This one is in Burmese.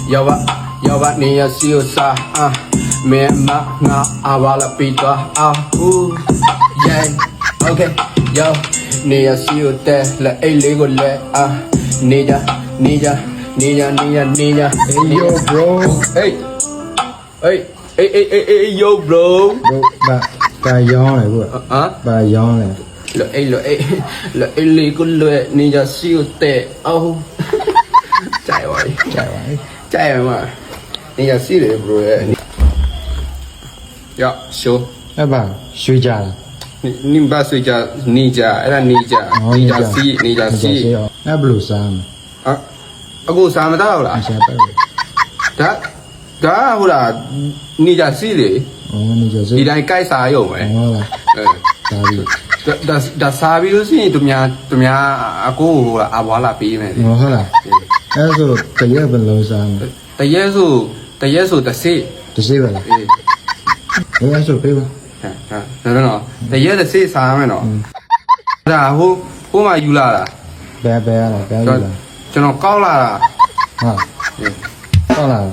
要把你要修啥没嘛我完了比多耶 OK 要你要修的了来过来你呀 Yo bro yo bro ဘာရောင်းလဲကွာဘာရောင်းလဲ 来过来你要修的在嘛你要修的 bro 要修 အဲ့ဘာရွှေကြလား 你把睡觉你家အဲ့ဒါ你家စီအဲ့ဘယ်လိုစားမလဲအခုစားမတော့လားရှာပဲဒါဟုတ်လား你家စီလေနေကြစေ ဒီတိုင်းကြိုက်စားရုံပဲ ဟုတ်လားဒါပြီ ဒါစားပြီးလို့ရှိရင်သူများအကိုဟိုလားအဘွားလာပေးမယ်လေ ဟုတ်လားအဲ့ဆိုတရက်ဘယ်လိုစားမလဲ တရက်ဆိုတစ်စိ တစ်စိပဲလားအဲ့ဆိုပေးပါ နော်တရက်တစ်စိစားမယ်နော်ဒါဟိုမှာယူလာတာ ဘယ်ရလားဘယ်ယူလား ကျွန်တော်ကောက်လာတာ ဟုတ်လား